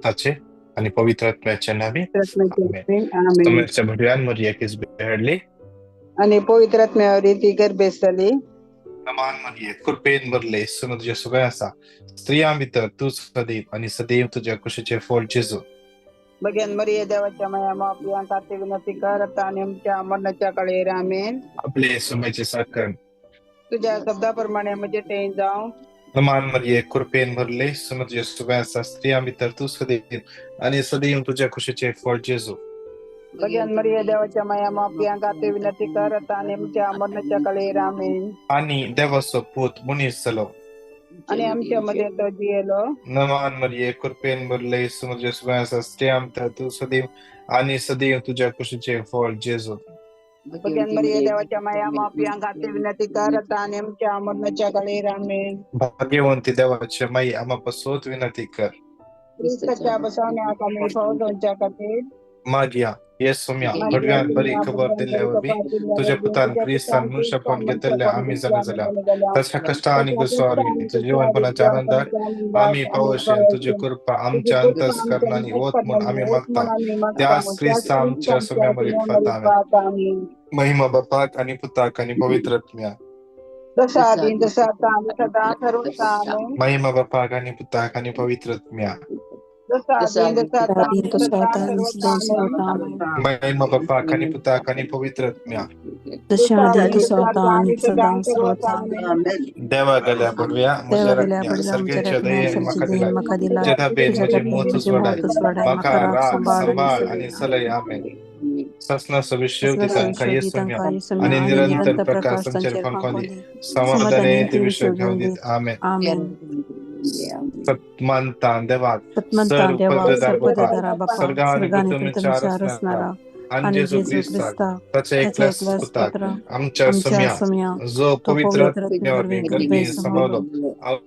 पिताचे आणि पवित्र आत्म्याच्या नावे आमेन. आमेन. समोरच्या भटव्यान मरिया कीच बेहडली आणि पवित्र आत्म्यावरी ती गर्भेस जाली. नमान मरिये कृपेन भरले सुन तुझ्या सगळ्या असा स्त्रियां भितर तू सदैव आणि सदैव तुझ्या कुशीचे फळ जेजू. भगवान मरिये देवाच्या माया मापियां खातीर विनंती कर आता आणि आमच्या मरणाच्या काळी आमेन. आपले सुमेचे साखर तुझ्या शब्दाप्रमाणे म्हणजे ते जाऊ. नमान मरिये कृपेन भरले सुन तुझ्या सगळ्या असा स्त्रियां भितर तू सदैव आणि सदैव तुझ्या कुशीचे फळ जेजू. भगवान मरिये देवाच्या माया मापियां खातीर विनंती कर आता आणि आमच्या मरणाच्या काळी आमेन. आणि देवाचो पूत मुनीस जालो आणि आमच्या मध्ये तो जियेलो. नमान मरिये कृपेन भरले सुन तुझ्या सगळ्या असा स्त्रियां भितर तू सदैव आणि सदैव तुझ्या कुशीचे फळ जेजू. भगवान मरिये देवाच्या माया मापियां खातीर विनंती कर आता आणि आमच्या मरणाच्या काळी आमेन. भाग्यवंती देवाच्या माई आम्हापासून विनंती कर. ख्रिस्ताच्या बसवण्यात आम्ही फौजांच्या खातीर मागिया येसुम्या भटव्यान बरी खबर दिल्यावर बी तुझ्या पुतान क्रिस्तान मनुष्यपण घेतले आम्ही जण झाल्या तशा कष्ट आणि गुस्सावर तुझ्या जीवनपणाच्या आनंदात आम्ही पावशे तुझी कृपा आमच्या अंतस्करणाने होत म्हणून आम्ही मागता त्यास ख्रिस्त आमच्या सम्यामध्ये फातावे. महिमा बापाक आणि पुताक आणि पवित्र आत्म्या जसा आधी जसा आता आणि सदा सर्वदा आमेन. महिमा बापाक आणि पुताक आणि पवित्र आत्म्या जसा आधी जसा आता आणि सदा सर्वदा आमेन. महिमा बापाक आणि पुताक आणि पवित्र आत्म्या जसा आधी जसा आता आणि सदा सर्वदा आमेन. देवा गल्या पडव्या मुझ्या रखण्या सर्गेच्या दयेन मका दिला जेथा बेन मुझे मोतच वडाय मका राग संभाळ आणि सलय आमेन. ससना सविष्य दितांका येसुम्या आणि निरंतर प्रकाश संचार फंकोदी समाधाने ते विषय घेऊन देत आमेन. सत्मानता देवात सर्वपददार बापा सर्गा आणि पृथ्वीच्या रचणारा आणि जेजू ख्रिस्ता त्याचे एकलाच पुताक आमच्या सम्या जो पवित्र आत्म्यावर गर्भी संभावलो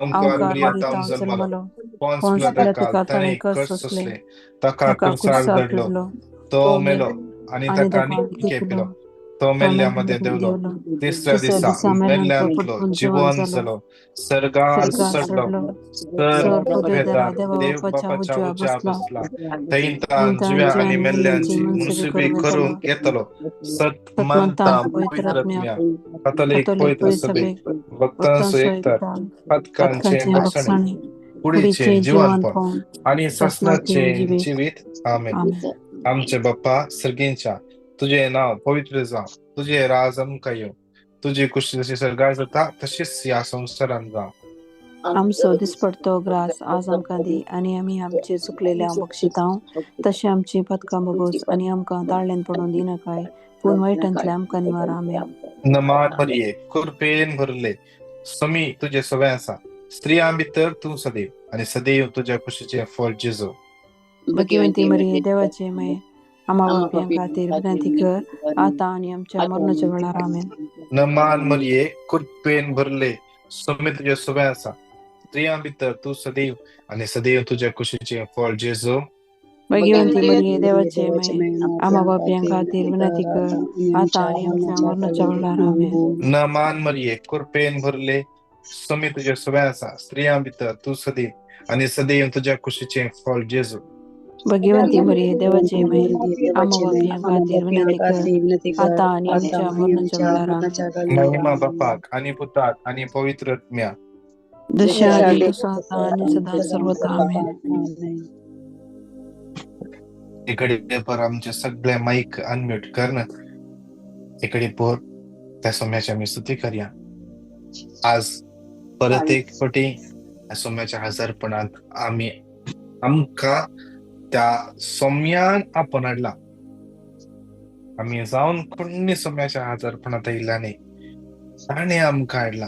ओंकार प्रियताम जन्मलो पोन्स पिलाताका ताणे कस सोसले ताका कुरसार जडलो तो मेलो आणि ताका निके पिलो तो मेल्ल्यामध्ये देवलो तिसऱ्या दिसा मेल्ल्यांतलो जीवन जालो सर्गार चढलो तर भेदा देव बापाच्या उज्या बसला थैंतान जिव्या आणि मेल्ल्यांची मुनसिबी करून घेतलो सत मानता पवित्र आत्म्या कॅथोलिक पवित्र सभे भक्तांचो एकतर पदकांचे बसणे पुढीचे जीवनपण आणि ससनाचे जीवित आमेन. आमचे बाप्पा सर्गींच्या तुझे नाव पवित्र जा तुझे राज अमका येऊ तुझी कुशी जशी सर्गार जाता तशीच या संसारात जा. आमचो दिसपडतो ग्रास आज आमकां दी आणि आम्ही आमचे चुकलेल्या बक्षितांव तशी आमची पदकां बगोस आणि आमकां दाळ्यान पडून दिनाकाय पूण वाईटांतले आमकां निवार आमेन. नमान मरिये कृपेन भरले समी तुझे सवय आसा स्त्रियां भितर तू सदैव आणि सदैव तुझ्या कुशीचे फळ जेजू. भगवंती मरिये देवाचे माये आम्हा बापयां खातीर विनंती कर आता आणि आमच्या मरणाच्या वेळार आमेन. नमान मरिये कृपेन भरले समी तुझे सवय आसा स्त्रियां भितर तू सदैव आणि सदैव तुझ्या कुशीचे फळ जेजू. भगवंती मरिये देवाचे माये आम्हा बापयां खातीर विनंती कर आता आणि आमच्या मरणाच्या वेळार आमेन. नमान मरिये कृपेन भरले समी तुझे सवय आसा स्त्रियां भितर तू सदैव आणि सदैव तुझ्या कुशीचे फळ जेजू. भगवंती मरिये देवाचे माये आम्हा बापयां खातीर विनंती कर आता आणि आमच्या मरणाच्या वेळार आमेन. महिमा बापाक आणि पुताक आणि पवित्र आत्म्या जशा आधी तसा आता आणि सदा सर्वदा आमेन. इकडे पर आमचे सगळे माईक अनम्यूट करणं इकडे पोर त्या सोम्याच्या मी स्तुती करूया. आज परत एक पटी सोम्याच्या हजारपणात आम्ही आमका त्या सोम्यान आपण हाडला आम्ही जाऊन कोणी सोम्याच्या हजारपणात येयला नाही ताणे आमका हाडला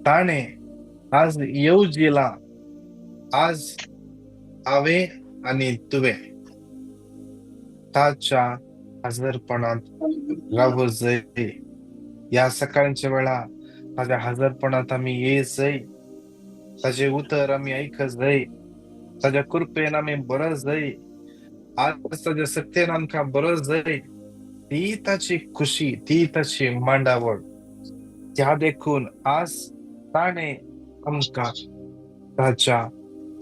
ताणे आज येऊ जिला आज आवे आणि तुवे ताच्या हजरपणात राहू जाई. या सकाळच्या वेळा ताज्या हजरपणात आम्ही ये जाई ताजे उतर आम्ही ऐकत जाई ताज्या कृपेन आम्ही बरं जाई आज ताज्या सत्तेन आमका बरं जाई ती ताची खुशी ती ताची मांडावळ त्या देखून आज ताणे आमका ताच्या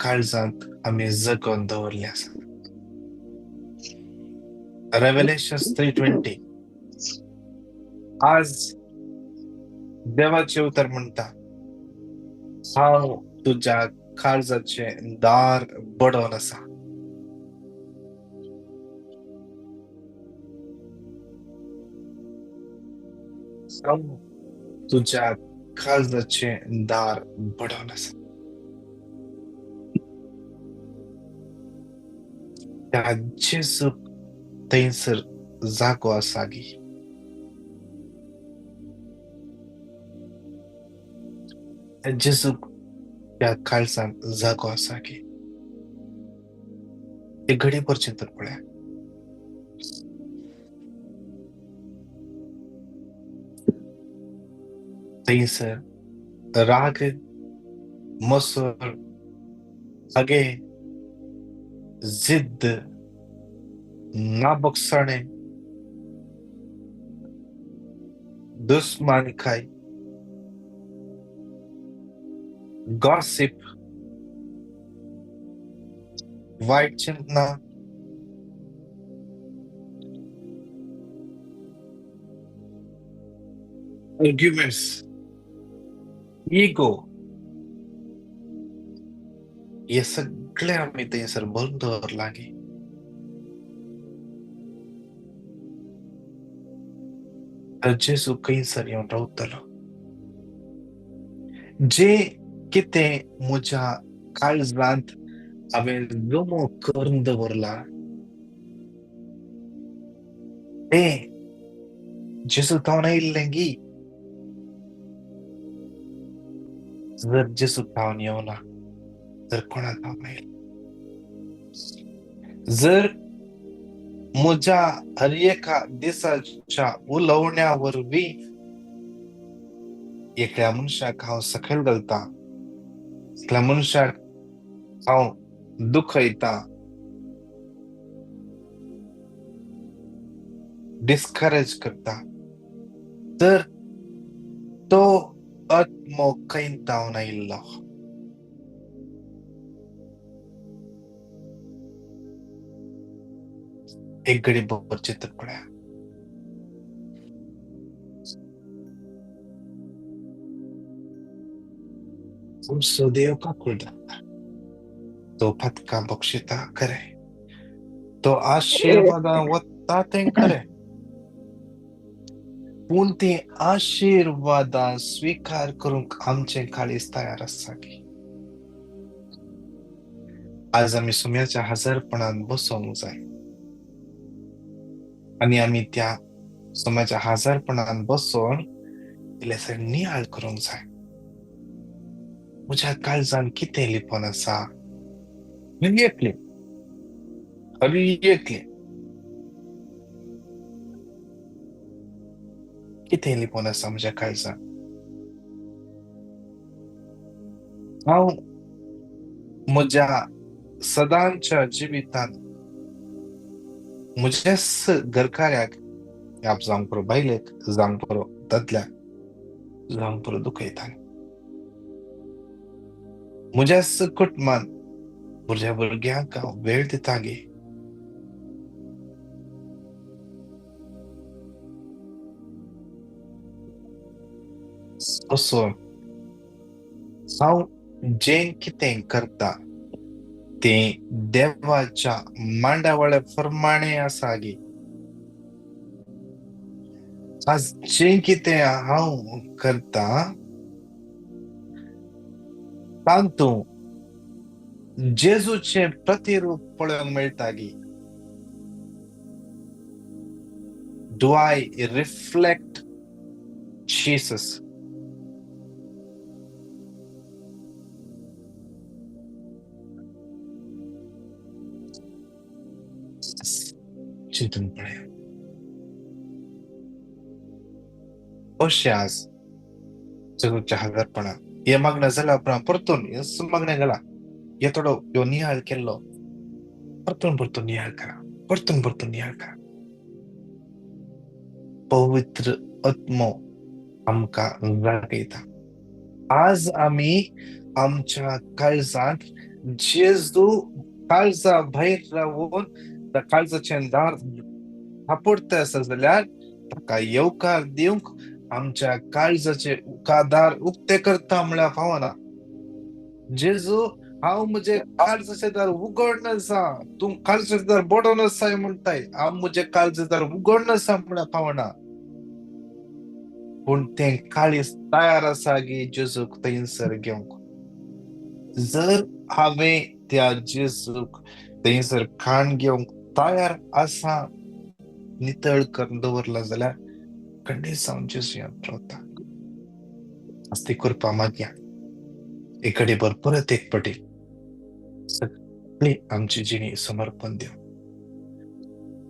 काळजांत आम्ही जगोवन दवरले आसा. रेव्हेलेशन्स 3:20 आज देवाचे उतर म्हणटा, हांव तुझ्या काळजाचे दार बडोवन आसा. हांव तुझ्या काळजाचे दार बडोवन आसा. त्या जेजूक थंयसर जागो आसा गी. त्या जेजूक त्या काळजांत जागो आसा गी. एक घडीभर चिंतून पळया. थंयसर राग, मसोर, हगे, जिद्द, नाबोगसाणे, दुस्मानकाय, गॉसिप, वाईट चिंतना, आर्ग्युमेंट्स, इगो, हे सगळे आम्ही थंयसर भरून दवरला गे. तर जेजू खंयसर येवन रावतलो. जे कितें म्हज्या काळजांत हांवें जमो करून दवरला तें जेजू जावन आयिल्लें गी. जर जेजू जावन येवना तर कोणा जावन आयिल्लें. जर म्हज्या हर एका दिसाच्या उलोवण्या वरवीं एकल्या मनशाक हांव सकयल घालता, एकल्या मनशाक हांव दुखयता, डिस्करेज करता, तर तो आत्मो खंय जावन आयिल्लो. एक घडी भर चिंतून पळया. देव काकुळटा, तो पथका बक्षिता खरें, तो आशीर्वादां वता तें खरें, पूण ती आशीर्वादां स्वीकार करूंक आमचें काळीज तयार आसा गी. आज आमी सुम्याच्या हजरपणान बसोंक जाय आनी आमी त्या सुम्याच्या हजरपणान बसोन इल्लेसर नियाळ करूंक जाय. म्हज्या काळजान कितें लिपोन आसा? एकलें कितें लिपोन आसा म्हज्या काळजान? हांव म्हज्या सदांच्या जिवितांत म्हजेच घरकार्याक जावंक पुरो बायलेक, जावंक पुरो दादल्याक, जावंक पुरो दुखयतां. म्हज्याच कुटुंबान म्हज्या भुरग्यांक हांव वेळ दिता गे. बसोन हांव जें कितें करता तें देवाच्या मांडावळे प्रमाणे आसा गे. आज जें कितें हांव करता तातूंत जेजूचें प्रतिरूप पळोवंक मेळटा गे. Do I reflect Jesus? चिंतून पळया. अशें आज जेजूच्या हजरपणान हे मागणें जाल्या उपरांत परतून येसू मागणें घाला. हे थोडो ह्यो नियाळ केल्लो परतून नियाळ करा. परतून नियाळ करा. पवित्र आत्मो आमकां जागयता. आज आमी आमच्या काळजांत जेजू काळजा भायर रावून त्या काळजाचें दार थापडता आसा जाल्यार ताका येवकार दिवंक आमच्या काळजाचे दार उक्ते करता म्हळ्यार फावना. जेजू हांव म्हजे काळजाचे दार उगडनसा, तूं काळजाचे दार बोडोनसाय म्हणटाय, हांव म्हजे काळजाचे दार उगडनसा म्हळ्यार फावना. पूण तें काळीज तयार आसा गी जेजूक थंयसर घेवंक. जर हांवें त्या जेजूक थंयसर खाण घेवंक तयार आसा, नितळ करून दवरला जाल्यार खंडीत जावन जेजू याद रावता. आस्ती करपा मागया एक घडीभर परत एक पटी सगळी आमची जिणी समर्पण देव.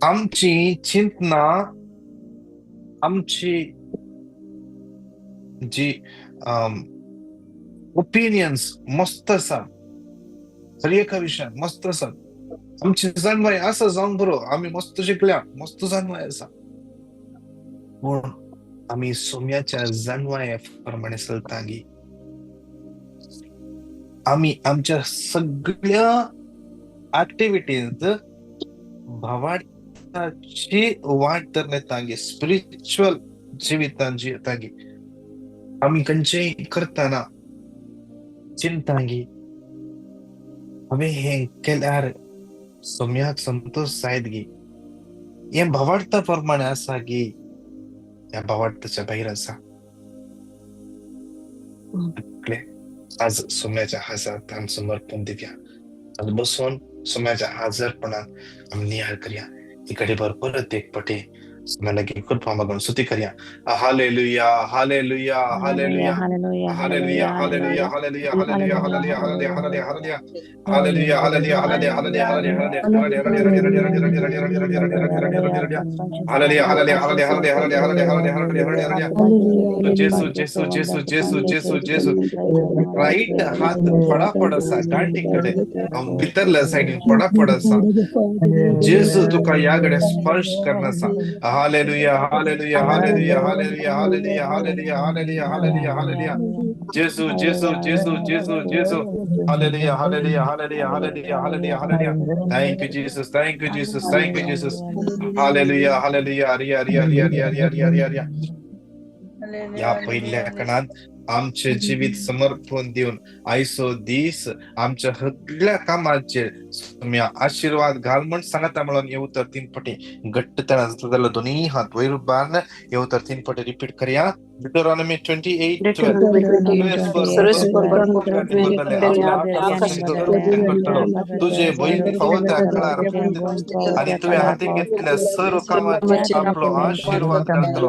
आमची चिंतना, आमची जी ओपिनियन्स मस्त आसा, हर एका विशयान मस्त आसा. आमची जाणवाय आसा जावंक बरो, आमी मस्त शिकल्या, मस्त जाणवाय आसा, पूण आमी सोम्याच्या जाणवाया प्रमाणे चलतांगी आमी आमच्या सगळ्या ऍक्टिव्हिटीज भावार्थाची वाट तर नेतांगी, स्पिरिच्युअल जिवितान जियतांगी आमी खंयचेय करतना चिंतांगी हांवें हें केल्यार सोम्याक संतोष जायत गी, हें भावार्था प्रमाणे आसा गी, ह्या भावार्थाच्या भायर आसा. आज सोम्याच्या हाजात आमी समर्पण दिवया. आज बसून सोम्याच्या हाजरपणान आमी नियाळ करया. इकडे भर परत एक पटे सोम्या लागीं करपा मागून स्तुती करया. Hallelujah, hallelujah, hallelujah, hallelujah, hallelujah, hallelujah, hallelujah, hallelujah, hallelujah, hallelujah, hallelujah, hallelujah, hallelujah, hallelujah, hallelujah, जेसू जेसू जेसू जेसू जेसू जेसू राईट हात फडाफड आसा गांठीकडे, भितरल्या सायडीन फडाफड आसा. जेसू तुका ह्या घडये स्पर्श करनासा. Hallelujah, hallelujah, hallelujah, hallelujah, hallelujah, hallelujah, hallelujah, hallelujah, hallelujah. जेसू जेसू जेसू जेसू जेसू hallelujah, hallelujah, hallelujah, hallelujah, hallelujah, hallelujah. Thank you Jesus, thank you Jesus, thank you Jesus. Hallelujah, hallelujah, रिया रिया रिया रिया रिया रिया रिया रिया. या पहिल्या कणात आमचे जीवित समर्पण देऊन आयसो दीस आमच्या सगळ्या कामाचेर सोम्या आशीर्वाद घाल म्हण सांगता म्हणून हे उतर 3 पटी घट्टपणा जातलो. दोन्ही हात वयर उबारून हे उतर 3 पटी रिपीट करया. Deuteronomy 28:12. तुझे बहीण फावत्या काळार आणि तुझ्या हाती घेतलेल्या सर्व कामाचे आपलो आशीर्वाद घालतलो.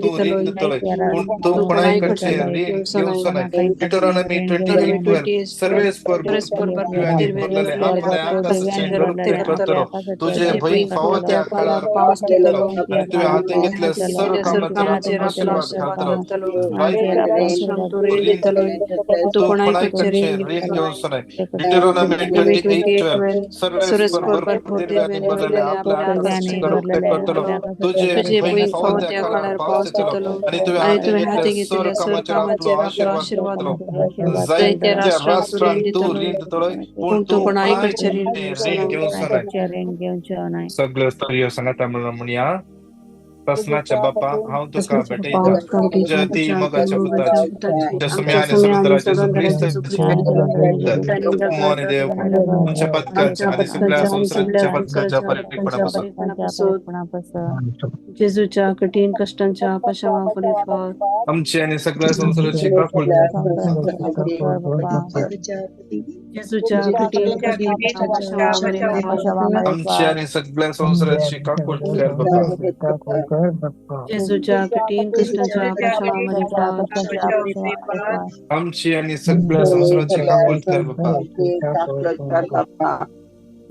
तू रीण दितलोय पूण तू कोणाकडचे रीण घेवचो नाही. Deuteronomy 28:12. सर्वेस्पर भरलेले आपल्या आकाशाचे गडपे करतलो. तुझे बहीण फावत्या काळार पावतलो आणि तुझ्या हाती घेतलेल्या सर्व कामाचे आशीर्वाद घालतलो. तू कोणाकडचे रीण घेवचो नाही. Deuteronomy 28:12. सर्वेस्पर भरलेले आपल्या आकाशाचे गडपे करतलो. तुझे बहीण फावत्या काळार पावतलो आणि तुझ्या हाती घेतलेल्या सर्व कामाचे आपलो आशीर्वाद घालतलो. जायत्या राष्ट्रांत तू रीण दितलोय पूण तू कोणाकडचे रीण घेवचो नाही. सगळं स्तरीय सांगता म्हणूया. प्रसन्नाच्या बाप्पा हांव तुका भेटयता तुझ्या अति मोगाच्या पुताची तुझ्या सोम्या आणि समुद्राचे जेजू ख्रिस्ताची मोहन देव तुमच्या पदकांच्या आणि सगळ्या संसाराच्या पदकांच्या परिपूर्णपासून जेजूच्या कठीण कष्टांच्या पश्चातापाने आमची आणि सगळ्या संसाराची काकूळ जेजूच्या कठीण आमची आणि सगळ्या संसाराची काकूळ कर बाप्पा. जेजूच्या कठीण कष्टांच्या पश्चातापाने आमची आणि सगळ्या संसाराची काकूळ कर बाप्पा.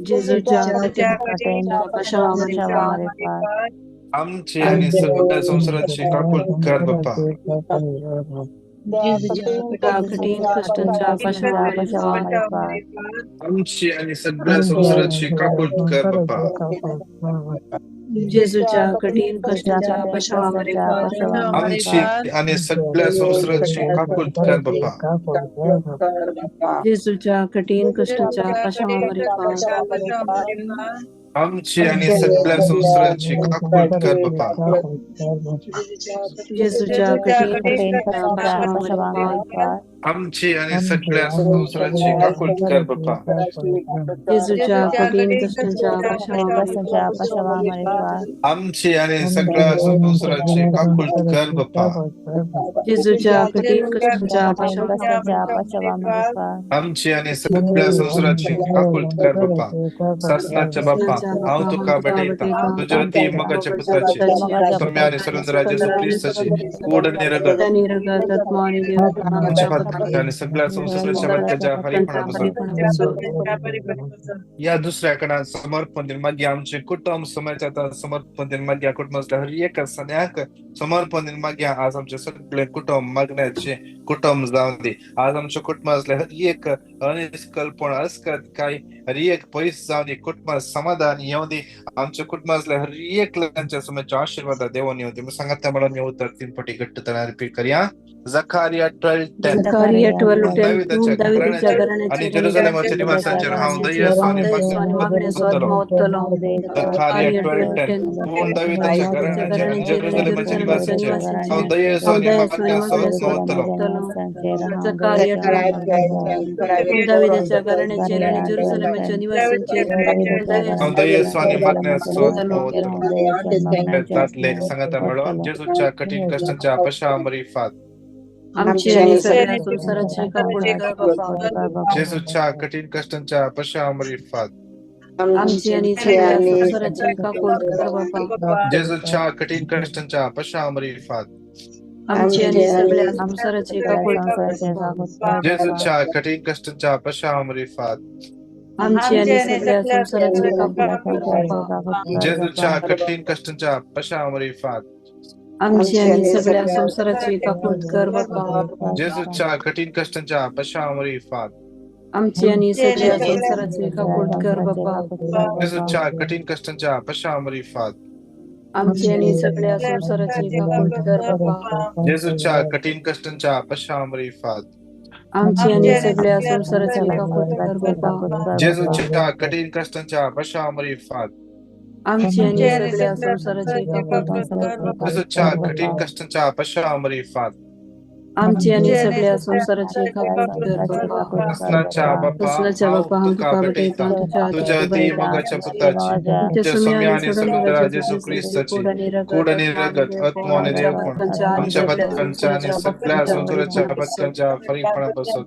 जेजूच्या कठीण पश्चातापाने आमची आणि सगळ्या संसाराची काकूळ कर बाप्पा. कठीण कष्टांच्या पश्चातापाने आमची आणि सगळ्या संसाराची काकूळ कर बाप्पा. जेजूच्या कठीण कष्टाच्या पश्चावारे आमची आणि सगळ्या संसाराची काकूळ कर बापा. जेजूच्या कठीण कष्टाच्या पश्चावारे आमची आणि सगळ्या संसाराची काकूळ कर बापा. जेजूच्या कठीण कष्टाच्या पश्चावारे आमची आणि सगळ्या संसाराची काकूळ कर बापा. जेजूच्या कठीण कष्टाच्या पश्चावारे आमची आणि सगळ्या संसाराची काकूळ कर बापा. जेजूच्या कठीण कष्टाच्या आमची आणि सगळ्या संसाराची काकूळ कर बापा. शासनाच्या बापा हांव तुका भेटयता तुझ्या ती मगाच्या पुत्राची सौम्य आणि सरुंदरा जेजू ख्रिस्ताची कूड निरगत आमच्या पत्नी आणि सगळ्या संसाराच्या बरकाच्या हरिपणापासून या दुसऱ्या कडा समर्पण दिन मागे आमचे कुटुंब समाजाचा समर्पण दिन मागे कुटुंबातल्या हर एक सगळ्याक समर्पण दिन मागे आज आमचे सगळे कुटुंब मागण्याचे कुटुंब जाऊन दे. आज आमच्या कुटुंबातल्या हर एक अनिष्कल्पण असकत काही हर एक पैस जाऊन दे. कुटुंबात समाधान येऊ दे. आमच्या कुटुंबातल्या हर एक लोकांच्या समोरच्या आशीर्वाद देवान येऊ दे. मग सांगा त्या मला मी उत्तर 3 पटी घट्ट तयार रिपीट करूया. झकारिया 12:10 दाविदाच्या घराण्याचे आणि जेरुसलेमच्या निवासांचे राहून दया स्वामी झकारिया 12:10 पूर्ण दाविदाच्या घराण्याचे आणि जेरुसलेमच्या निवासांचे राहून दया स्वामी दाविदाच्या घराण्याचे आणि जेरुसलेमच्या निवासांचे दया स्वामी लेख सांगता मिळून जेजूच्या कठीण कष्टांच्या पश्चावारी फात आमची आणि सगळ्या संसाराची काकूळ कर बापा. जेजूच्या कठीण कष्टांच्या पश्चावारी फात आमची आणि सगळ्या संसाराची काकूळ कर बापा. जेजूच्या कठीण कष्टांच्या पश्चावारी फात आमची आणि सगळ्या संसाराची काकूळ कर बापा. जेजूच्या कठीण कष्टांच्या पश्चावारी फात आमची आणि सगळ्या संसाराची काकूळ कर बापा. जेजूच्या कठीण कष्टांच्या पश्चावारी फात आमची आणि सगळ्या संसाराची काकूळ कर बापा. जेजूच्या कठीण कष्टांच्या पश्चावारी फात आमची आणि सगळ्या संसाराची काकूळ कर बापा. जेजूच्या कठीण कष्टांच्या पश्चावारी फात आमची आणि सगळ्या संसाराची काकूळ कर बापा. जेजूच्या कठीण कष्टांच्या पश्चावारी फात आमची आणि सगळ्या संसाराची काकूळ कर बापा. जेजूच्या कठीण कष्टांच्या पश्चावारी फात आमची आणि सगळ्या संसाराची काकूळ कर बापा. जेजूच्या कठीण कष्टांच्या पश्चावारी फात आमची आणि सगळ्या संसाराची काकूळ कर बापा. कृष्णाच्या बापा तुका भेटयता तुझ्या ती मगाच्या पुत्राची तुझ्या सौम्य आणि सरुंदरा जेजू ख्रिस्ताची कूड आणि रगत आत्मा आणि देवपण आमच्या पत्कांच्या आणि सगळ्या संसाराच्या पत्कांच्या फरीपणापासून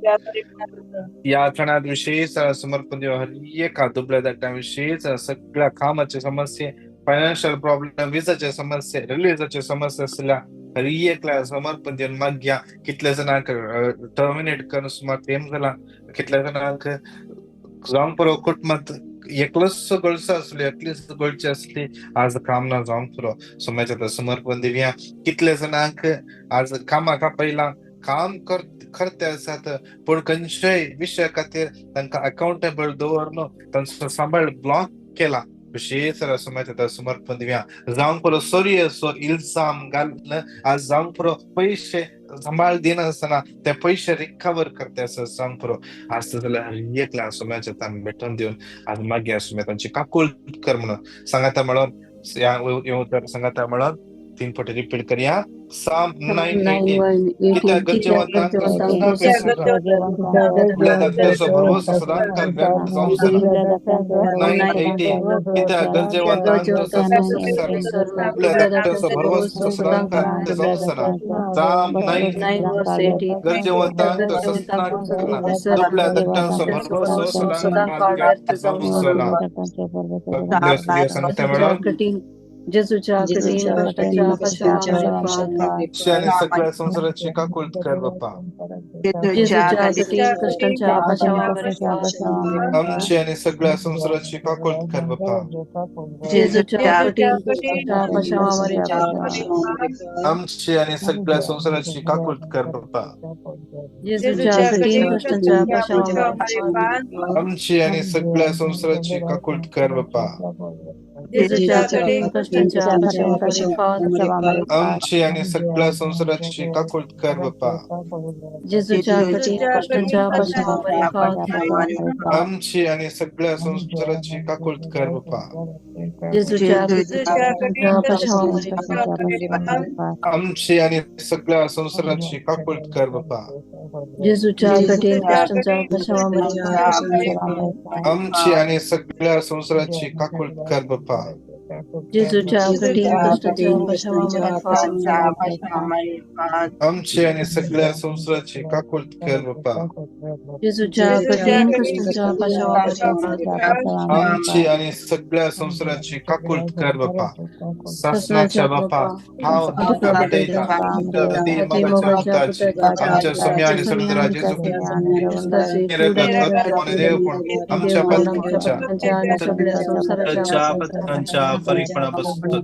या क्षणात विशेष समर्पण देव हर एका दुबळ्या दाटाविषयीच सगळ्या कामाच्या समस्ये फायनान्शियल प्रॉब्लेम विजाच्या समस्या रिलीजाच्या समस्या असल्या हर एकला समर्पण देऊन माग्या कितल्या जणांक टर्मिनेट करून स्मार्ट एम झाला कितल्या जणांक जाऊन पुरो कुटुंबात एकलंच गोळचं असले एकलीच गोळची असली आज काम ना जाऊन पुरो समाजात समर्पण देऊया. कितल्या जणांक आज कामाका पहिला काम करते असतात पण खंयच्याय विषया खातीर तांकां अकाउंटेबल दवरलो तांचो सांबाळ ब्लॉक केला. विशेष समाजात समर्पण दिव्या जाऊन पुरो सोरी असो इल्जाम घालणं आज जाऊन पुरो पैसे सांभाळ देणं असताना ते पैसे रिकवर करते असं जाऊन पुरो आज जाल्यार एकला समाजात भेटून देऊन आज मागे समाजांची काकूळ कर म्हणून सांगाता म्हणून सांगाता म्हणून 3 पटी रिपीट करूया. Psalm 9:18 कित्याक गरजेवंतांक जेजूच्या कठीण कष्टाच्या सगळ्या संसाराची काकूळ कर बाप्पा. जेजूच्या कठीण कष्टाच्या आमची आणि सगळ्या संसाराची काकूळ कर बाप्पा. जेजूच्या कठीण कष्टाच्या आमची आणि सगळ्या संसाराची काकूळ कर बाप्पा. जेजूच्या कठीण कष्टाच्या आमची आणि सगळ्या संसाराची काकूळ कर बाप्पा. जेजूच्या कठीण कष्टांच्या पश्चावापरी फावत आमची आणि सगळ्या संसाराची काकुळत कर बाप्पा. जेजूच्या कठीण कष्टांच्या पश्चावापरी फावत आमची आणि सगळ्या संसाराची काकुळत कर बाप्पा. जेजूच्या कष्टांच्या पश्चावापरी आमची आणि सगळ्या संसाराची काकुळत कर बाप्पा. जेजूच्या कठीण कष्टांच्या पश्चावापरी आमची आणि सगळ्या संसाराची काकुळत कर बाप्पा. जेजूच्या कठीण कष्टांच्या पश्चावापरी आमची आणि सगळ्या संसाराची काकुळत कर बाप्पा. जेजूच्या कठीण कष्टांच्या पश्चावापरी आमची आणि सगळ्या संसाराची काकुळत कर बाप्पा. शासनाच्या बाप्पा हाव तुका भेटायचा आमच्या सम्या आणि समुद्रा जेजू देव पण आमच्या पथकांच्या परिपणापासून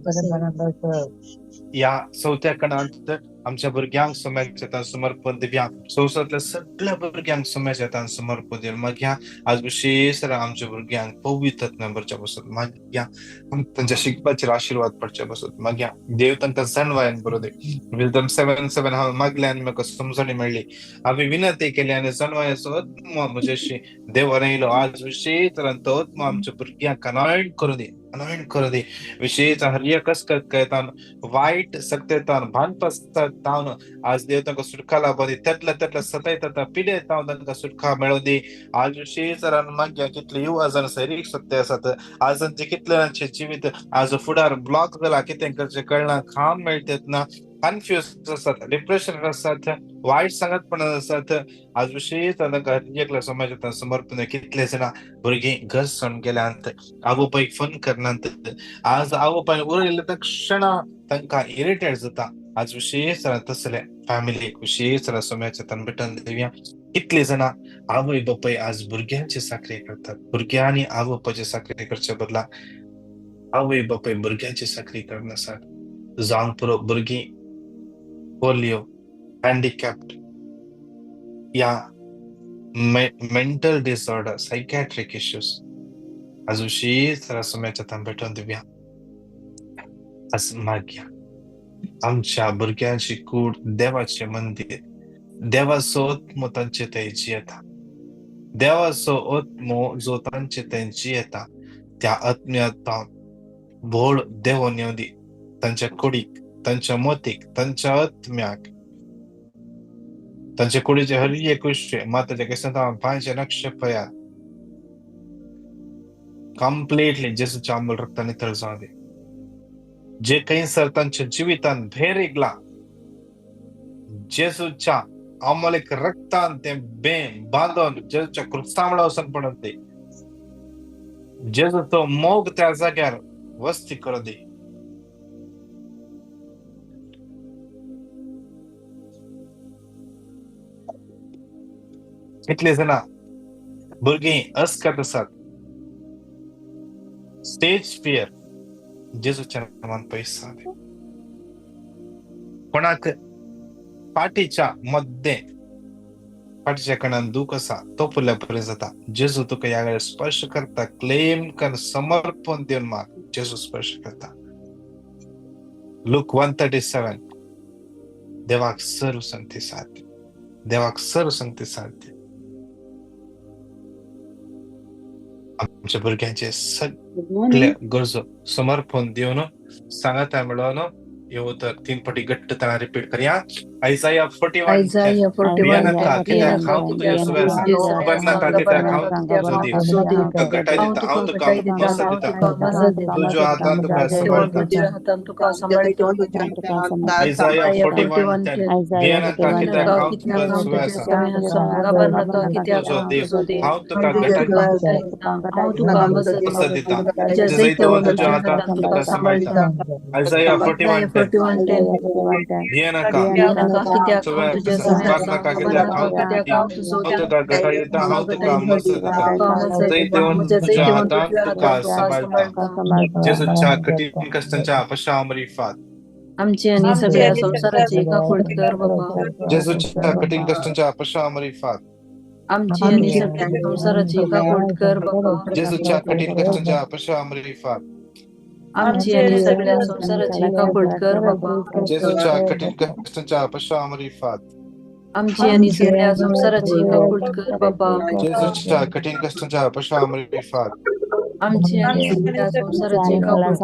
या चौथ्या कणांत आमच्या भुरग्यांक सोम्याच्या समर्पण दिव्या. संवसारातल्या सगळ्या भुरग्यांक सोम्याच्या समर्पण दिल. मग ह्या आज विशेष आमच्या भुरग्यांक पवित्र नंबरच्या बसत मग या त्यांच्या शिकपाचेर आशीर्वाद पडच्या बसत मग या देव तांकां जाणवायन बरो दे. विल्दम 7:7 हांवें मागले आनी म्हाका समजणी मेळ्ळी. हांवें विनंती केली आनी जाणवायचो आत्मा म्हजेशी देव आयलो. आज विशेष तरान तो आत्मा आमच्या भुरग्यांक अनॉयंट करू दे, अनॉयंट करू दे. विशेष हर कसकतान वाईट सक्तेतान भानपासतान आज देव तांकां सुटका लाभो दी. त्यातल्या सतयता पिडेतान तांकां सुटका मेळो दी. आज विशेष तरान मागया कितले युवा जाण सैरीक सत्य आसात. आज तांचे कितल्यांचे जिवीत आज फुडार ब्लॉक जाला. कितें करचें कळना, खाम मेळटात ना, कन्फ्युज आसात, डिप्रेशन आसात, वायट सांगतपण आसात. आज विशेष तांकां समाजात समर्पण कितले जाणा भुरगीं घर सोडून गेल्यांत, आवय बापायक फोन करनात. आज आवय बापायन उरयले तक्षणा तांकां इरिटेट जाता. आज विशेष तसले फॅमिलीक विशेष सोम्याच्या भेटून दिवया. कितले जाणा आवय बापाय आज भुरग्यांची साखरी करतात. भुरग्यांनी आवय बापायची साखरी करच्या बदला आवय बापाय भुरग्यांची साखरी करनासात. जावंक पुरो भुरगीं पोलिओ, हँडिकॅप्ड या मेंटल डिसऑर्डर, सायकॅट्रिक इश्यूज आज विशेष सोम्याच्या भेटून दिवया. आज मागया आमच्या भुरग्यांची कूड देवाचे मंदिर, देवाचो आत्मो तांचे थंय जियेता. देवाचो आत्मो जो तांचे थंय जियेता त्या आत्म्यात भोड देवोन येवं दी. तांच्या कुडीक, तांच्या मोतीक, तांच्या आत्म्याक, तांचे कुडीचे हर एक विषय माताच्या केसांत पांयचे नक्ष पया कम्प्लिटली जेसूच्या अमूल रक्तान नितळ जावं दे. जे काही सर तांच्या जिवितान भेर इगला जेसूच्या अमोलिक रक्तान ते बांधून जेसूच्या कृत्सांबळा वचून पडत दे. जेजू तो मोग त्या जाग्यार वस्ती करू दे. कितले जाणा भुरगीं अस्कत आसात, स्टेज फियर जेजूच्या नांवान पयस जावं दे. कोणाक पाठीच्या मध्ये पाठीच्या कणान दूख आसा तो फुल्या बरें जाता. जेजू तुका ह्या वेळेस स्पर्श करता. क्लेम कर, समर्पण दिवन माग, जेजू स्पर्श करता. लूक 1:37 देवाक सर्व संगती साध्य, देवाक सर्व संगती साध्य. आमच्या भुरग्यांचे सगळे गरजो समर्पण दिवन सांगाता मेळोन येवं तर 3 फाटी घट्ट ताणा रिपीट करया. आयजाया 41:10 भियानाका कित्याक हांव तुका येसुवे आसा. खबर नाका कित्याक हांव तुका सोदी तुका घटाय दिता. हांव तुका मजत दिता. तुज्या हातान तुका सांबाळटा. आयजाया 41:10 भियानाका कित्याक हांव तुका येसुवे आसा. तुजो देव हांव तुका घटाय मजत दिता. जैतवन तुज्या हातान तुका सांबाळटा. आयजाया 41:10 भियानाका कित्याक हांव तुज्या संघात नाका कित्याक हांव तुका घटाय दिता. हांव तुका मजत दिता. जैतवन तुज्या हातान तुका सांबाळटा. जेजूच्या कठीण कष्टांच्या पश्चावपरी फात आमची आणि सगळ्या संसाराची काकुळत कर बाप्पा. जेजूच्या कठीण कष्टांच्या पश्चावपरी फात आमची आणि सगळ्या संसाराची काकुळत कर बाप्पा. जेजूच्या कठीण कष्टांच्या पश्चावपरी फात आमची आणि सगळ्या संसाराची काकूट कर बाबा. जेजूच्या कठीण कष्टांच्या पश्चाम रिफात. आमची आणि सगळ्या संसाराची काकूट कर बाबा. जेजूच्या कठीण कष्टांच्या पश्चाम रिफात. आमची आणि सगळ्या संसाराची काकूट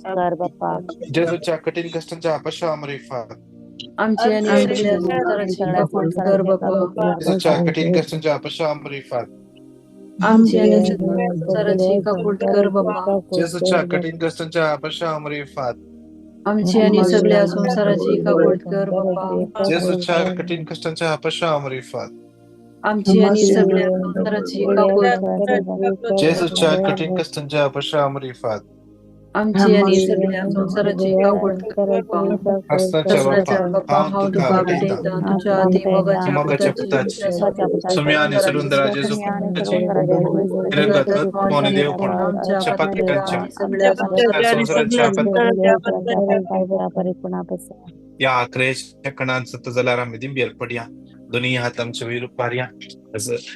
कर बाबा. जेजूच्या कठीण कष्टांच्या पश्चाम रिफात. आमची आणि सगळ्या संसाराची काकूट कर बाबा. जेजूच्या कठीण कष्टांच्या पश्चाम रिफात. आमची आणि सगळ्या संसाराची काकूट कर बाबा. जेजूच्या कठीण कष्टांच्या पश्चाम रिफात. आमची आणि सगळ्या संसाराची काकूट कर बाबा. जेजूच्या कठीण कष्टांच्या पश्चाम रिफात. आमची आणि सगळ्या संसाराची काकूट जेजूच्या कठीण कष्टांच्या पश्चाम रिफात. आमची आणि सगळ्या संसाराची काकूट कर बाबा. हसनाच्या बाप्पा हांव तुका भेटता. तुझ्या आधी मोगाच्या पुताची सुम्या आणि सरुंदरा जेजू ख्रिस्ताची निरंगत मौनी देवपण शपथकांच्या सगळ्या संसाराच्या या क्रेच्या कणांचं तर जाल्यार आमी दिंबेल पडया दोनी हात आमच्या वयर उपारया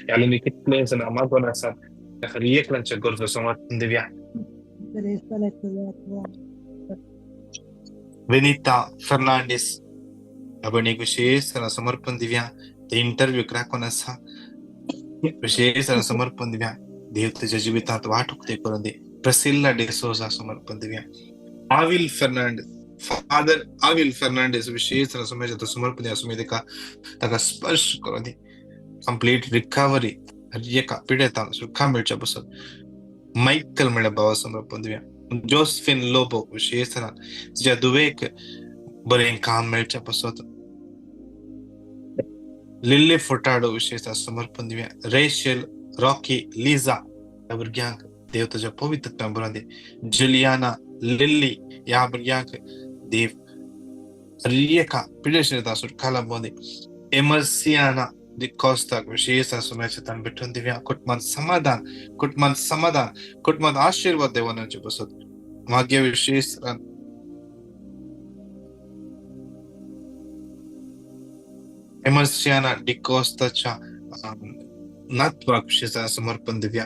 याला कितले जण मागोन आसात खरी एकल्यांच्या गरजो समर्थन दिवया. विनीता फर्नांडिस आपण एक विशेष समर्पण दिव्या ते इंटरव्ह्यू क्रॅकून असा विशेष समर्पण दिव्या. देव तुझ्या जीवितात वाहतूक ते करून दे. प्रसिल्ला डिसोजा समर्पण दिव्या. आविल फर्नांडिस फादर आविल फर्नांडिस विशेष समर्पण द्या. सुमेध का ताका स्पर्श करून दे. कंप्लीट रिकव्हरी एका पिढ्यात सुखा मिळच्या बसत. मायकल म्हणल्या भावा समर्पण दिव्या. जोसेफिन लोबो विशेष तिच्या दुवेक बरें काम मेळच्या पासत. लिल्ली फोटाडो विशेष समर्पण दिव्या. रेशेल रॉकी लिझा या भुरग्यांक देव तुझ्या पवित्रतान भरून दे. जुलियाना लिल्ली या भुरग्यांक देव एका पिढ्या सुटकाला भरून दे. एमर्सियाना कोस्ताक विशेष सुमेचतान भेटून दिव्या. कुटुंबात समाधान कुटुंबात आशीर्वाद देवानाचे बसत. मागे विशेष एमर्सियाना डिकोस्ताच्या नातवाक विशेष समर्पण दिव्या.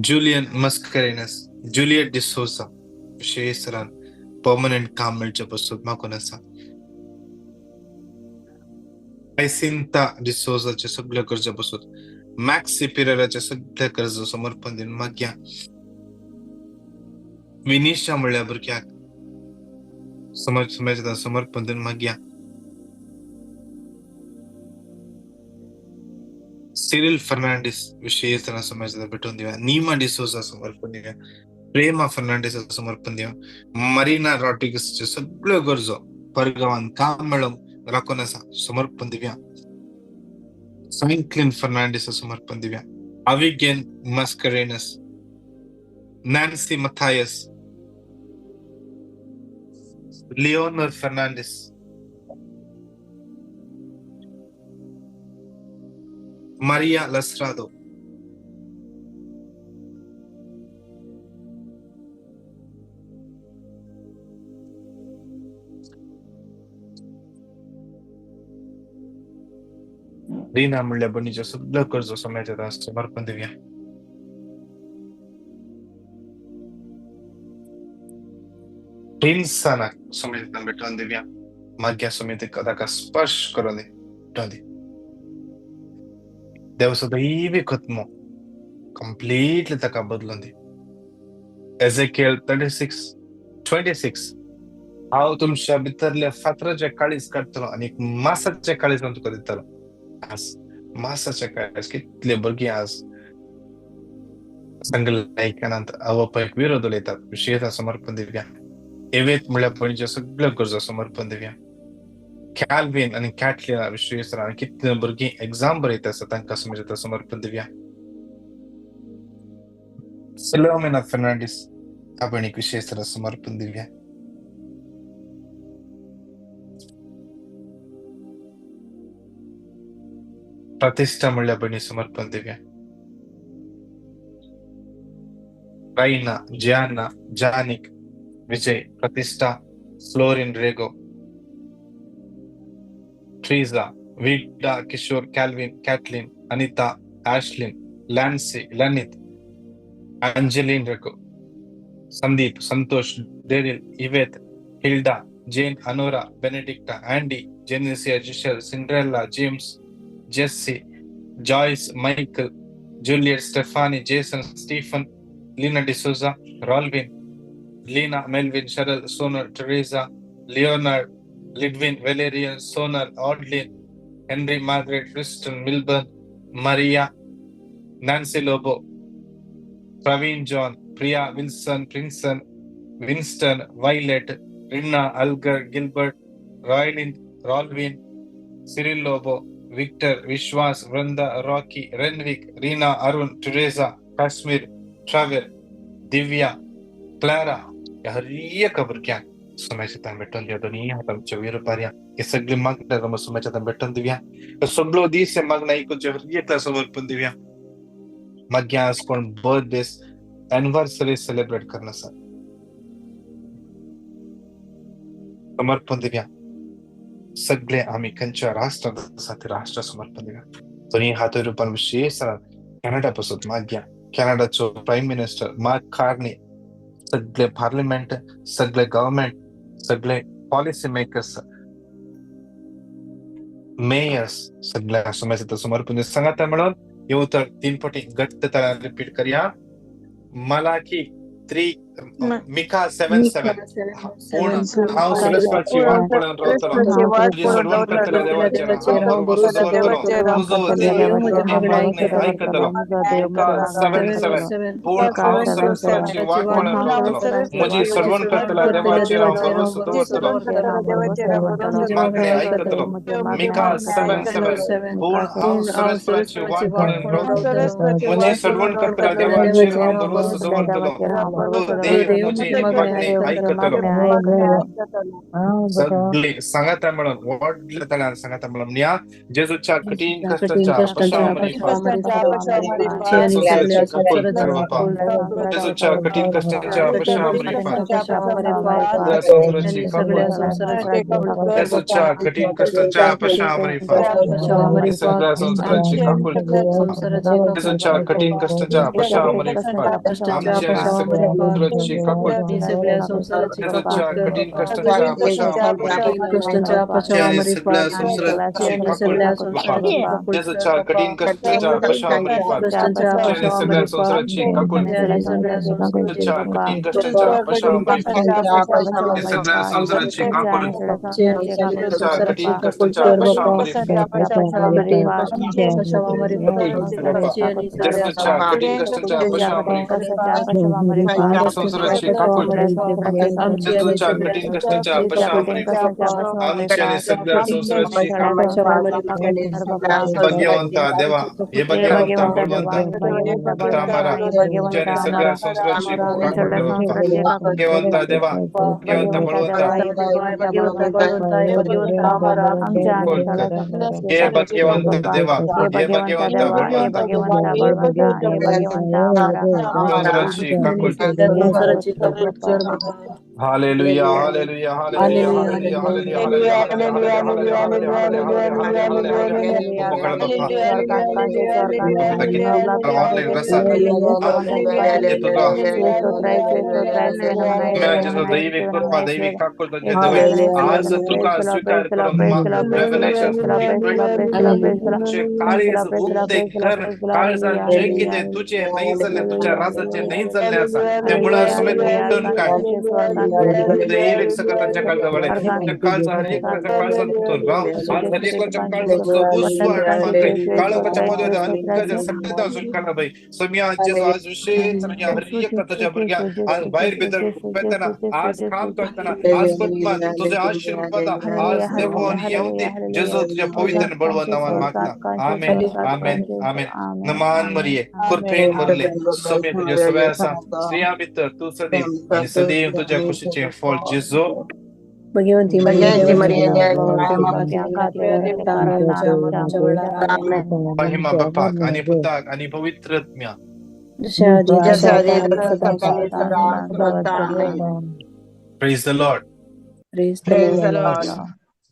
जुलियन मस्करेनस जुलियट डिसोसा विशेष परमनंट काम मिळच्या बसत मागून असा. आयसिंता डिसोजाचे सगळ्या गरजा बसत. मॅक्स सिपिरराच्या सगळ्या गरजा समर्पण दिन माग्या. विनिशा म्हणल्या भुरग्याक समाजात समर्पण दिन माग्या. सिरिल फर्नांडिस विशेष समाजात भेटून दिव्या. नीमा डिसोजा समर्पण दिव्या. प्रेमा फर्नांडिस समर्पण दिव्या. मरीना रॉड्रिगसचे सगळ्या गरजो परगावान काम मिळून राखून असा समर्पण दिव्या. फ्रँकलिन फर्नांडिस समर्पण दिव्या. अविगेन Mascarenhas Nancy Mathias Leonor Fernandes Maria Lasrado Reena म्हणल्या बनीच्या सगळं कर्ज समाजात समर्पण देऊया. प्रिन्साना समाजात भेटून देऊया. माग्या समिती कदा स्पर्श करून दे. देव सदैव खत्म कंप्लीटली ताका बदलून दे. एझेकिएल 36:26 हांव तुमच्या भितरल्या फातराच्या काळीज काडटलो आणि एक मासाच्या काळीज तुका दितलो. आज मासाच्या काळीज कितले भुरगीं आज संघात अवपैक विरोध उलयतात. विशेष समर्पण दिव्या. एवेत म्हणल्या पणीच्या सगळ्या गरजा समर्पण दिव्या. कॅल्विन आणि कॅटलिना विशेष कितले भुरगीं एक्झाम बरयत आसा तांकां समाजात समर्पण दिव्या. फिलोमेना फर्नांडिस आपण एक विशेष समर्पण दिव्या. प्रतिष्ठा म्हणल्या बनी समर्पण दिव्या. राईना जियाना जानिक विजय प्रतिष्ठा फ्लोरिन रेगो Teresa Vida, Kishore, Calvin, Kathleen, Anita, Ashlyn, Lancy, Lanit, Angeline, Rako, Sandeep, Santosh, Daryl, Yvette, Hilda, Jane, Anora, Benedicta, Andy, Genesia, Giselle, Cinderella, James, Jesse, Joyce, Michael, Juliet, Stephanie, Jason, Stephen, Lina D'Souza, Rolvin, Lena, Melvin, Cheryl, Sonar, Teresa, Leonard, Lidwin, Valerian, Sonar, Audlin, Henry, Margaret, Kristen, Milburn, Maria, Nancy Lobo, Praveen, John, Priya, Wilson, Princeton, Winston, Violet, Rina, Algar, Gilbert, Roylin, Rolvin, Cyril Lobo, Victor, Vishwas, Vranda, Rocky, Renvik, Rina, Arun, Teresa, Kashmir, Travel, Divya, Clara, या हरिया कबर क्या सुमायचे तान भेटून दिया दोन्ही हातांच्या विरुपार्या हे सगळे मागणार मग सुमायच्या तान भेटून दिव्या सगळं दिस मागना इकडच्या हरिया क्लास समर्पण दिव्या माग्या आज कोण बर्थडे एनिव्हर्सरी सेलिब्रेट करण्यासाठी समर्पण दिव्या सगळे आम्ही कंच्या राष्ट्रासाठी राष्ट्र समर्पण दिव्या दोन्ही हात रूपान विशेष कॅनडा पासून माग्या कॅनडाचो प्राईम मिनिस्टर मार्क कार्नी सगळे पार्लिमेंट सगळे गव्हर्नमेंट सगळे पॉलिसी मेकर्स मेयर्स सगळ्या समस्या समर्पण सांगा म्हणून येऊ तर 3 पटी घट्ट तरा रिपीट करूया मलाकी 3 मिका 7:7 पूर्ण हाव सरस्वती वाट पडून रावतलो तुझी सर्व करतले देवाचे नाम तुझो देव ऐकतलो मिका 7:7 पूर्ण हाव सरस्वती वाट पडून रावतलो मुझी सर्व करतले देवाचे नाम परवसतो मागणे ऐकतलो मिका 7:7 पूर्ण हाव सरस्वती वाट पडून रावतलो मुझी सर्व करतले देवाचे नाम परवसतो देव मुझे मागणे ऐकतलो सगळे सांगत म्हणून वाढले तळ्यान सांगत म्हणून या जेजूच्या कठीण कष्टाच्या जेजूच्या कठीण कष्टाच्या जेजूच्या कठीण कष्टाच्या सगळ्या संस्कारांची काकुल जेजूच्या कठीण कष्टाच्या आमच्या सगळ्याची काकुल जेजूच्या कठीण कष्टाच्या जेजूच्या कठीण कष्टाच्या सगळ्या संसाराची काकुल जेजूच्या कठीण कष्टाच्या सगळ्या संसाराची काकुल जेजूच्या कठीण कष्टाच्या जेजूच्या कठीण कष्टाच्या संसाराची काकुल जेजूच्या कठीण कष्टाच्या आमच्या सगळ्या संसाराची भाग्यवंता देवा हे भाग्यवंता बळवंता आम्हाला ज्याने सगळ्या संसाराची भाग्यवंता देवा भाग्यवंता बळवंता हे भाग्यवंत देवा हे भाग्यवंता बळवंता संसाराची काकुल hallelujah hallelujah hallelujah hallelujah hallelujah दैविक कृपा दैविक काकुल आज तुका स्वीकार करून काळजा जे किती तुझे नाही चालले तुझ्या राजाचे नाही चालले असा ते मुळा समेत उमटून काय दैविक सकतांच्या काळजावळे त्या काळजा हर एक काळजा तो राव आज हर एकाच्या काळजाचं बुसवाट मागे काळकाच्या मध्ये अंकाच्या सत्तेचा झुलकाना बाई समिया आज विशेष हर एक त्याच्या भरग्या आज बाहेर बेदर पेतना आज काम करताना आज पटमान तुझे आशीर्वाद आज देवोन येऊते जेजू तुझ्या पवित्र बळवंत नावान मागता आमेन आमेन आमेन नमान मरिये कुरपेन मरले समे तुझ्या सगळ्या स्त्रिया मित्र तू सदैव आणि सदैव तुझ्या खुशीचे फळ जेजू भगवंती महिमा बापाक आणि पुताक आणि पवित्रत्म्या Praise the Lord. Praise the Lord.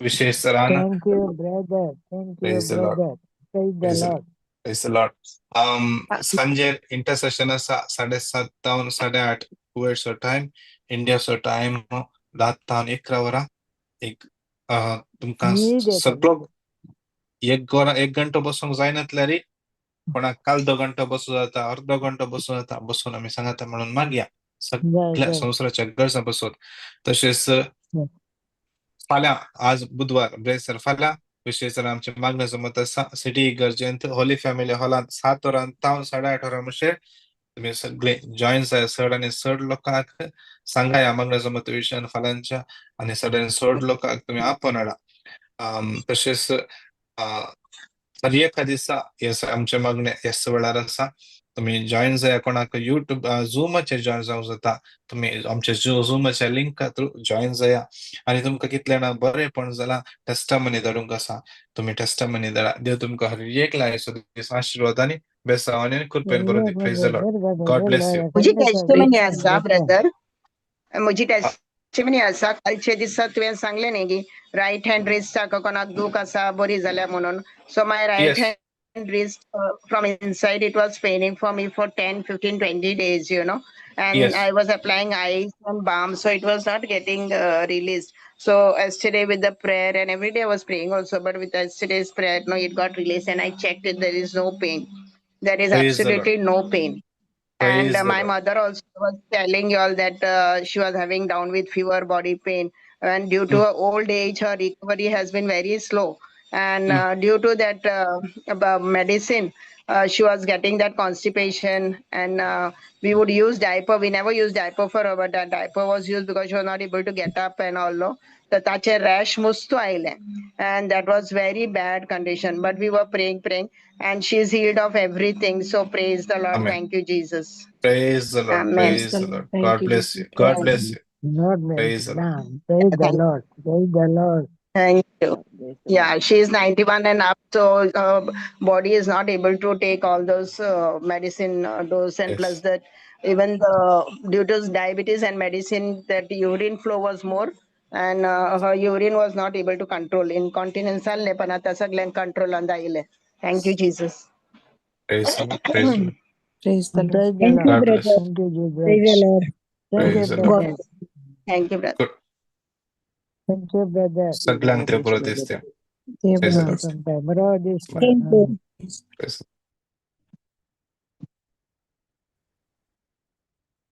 विशेष सराहना. Thank you, brother. Thank you, Praise the Lord. brother. Praise the Praise the Lord. Praise the Lord. सांजे इंटरसेशन आसा 7:30 तावन 8:30 कुवेटचो टाइम, इंडियाचो टाइम 10 तावन 11 वरां. एक तुमकां सगळो एक घंटो बसूंक जायनातल्यार कोणाक काल 2 घंटो बसूं जाता, अर्दो घंटो बसूं जाता, बसून आमी सांगाता म्हणून मागया सगळ्या संवसाराच्या गरजा बसून. तशेंच फाल्यां आज बुधवार ब्रेसर फाल्यां विशेष आमचे मागणे जमत आसा सिटी इगर्जेंत होली फॅमिली हॉलांत 7 वरां तावन 8:30 वरां म्हणचे तुम्ही सगळे जॉईन जाय. 6 आणि 6 लोकांक सांगा या मागणे जमत विशयान फाल्यांच्या आणि 6 आणि 6 लोकांक तुम्ही आपण हाडा. तशेंच एका दिसा आमचे मागणे ह्याच वेळार आसा. तुम्ही जॉईन जाय कोणाक युट्यूब झूमाचेर जॉईन जावंक जाता. तुम्ही आमच्या झूमाच्या लिंका थ्रू जॉईन जाया आणि तुमकां कितले जाणां बरेपण जाला टेस्टामनी धाडूंक आसा. तुम्ही टेस्टामनी धाडा. देव तुमकां हर एक लायसो दीस आशिर्वादांनी बेसावांनी आनी कृपेन भरून दी. Praise the Lord. God bless you. म्हजी टेस्टिमनी आसा ब्रदर, म्हजी टेस्टिमनी आसा. कालचे दिसा तुवें सांगले न्ही की रायट हँड रिस्ट कोणाक दूख आसा बरी जाल्या म्हणून. So my right Yes. hand wrist from inside it was paining for me for 10 15 20 days, you know, and Yes. I was applying ice and balm, so it was not getting released. So yesterday with the prayer, and every day I was praying also, but with yesterday's prayer, no, it got released and I checked it. There is no pain. There is Praise the Lord. absolutely no pain. Praise And the my Lord. mother also was telling you all that she was having down with fever, body pain, and due to her old age, her recovery has been very slow. And due to that medicine, she was getting that constipation, and we would use diaper. We never used diaper for her, but that diaper was used because she was not able to get up and all. No, the tache rash mustu aile, and that was very bad condition. But we were praying, and she's healed of everything. So praise the Lord. Amen. Thank you, Jesus. Praise the Lord. Amen. Praise the Lord. Thank God you, bless Jesus. you. God bless you. Lord, Praise the Lord. praise the Thank- Lord. Praise the Lord. Thank you. Yeah, she is 91 and up, so body is not able to take all those medicine dose, and Yes. plus that even due to diabetes and medicine, that urine flow was more, and her urine was not able to control. Incontinence आले पण आता सगळ्यांक control आयले. Thank you, Jesus. Praise the Lord. Praise the Lord. Praise the Lord. Praise the Thank you, Lord. God bless. brother. Thank you, Jesus. Praise the Lord. Thank you, Praise the Lord. brother. Thank you, brother. Good. Thank you, brother. सगळ्यांक ते परत दिसते. देव Praise the बरोबर. Lord. Sometime. Bro, this Thank you. Praise the Lord.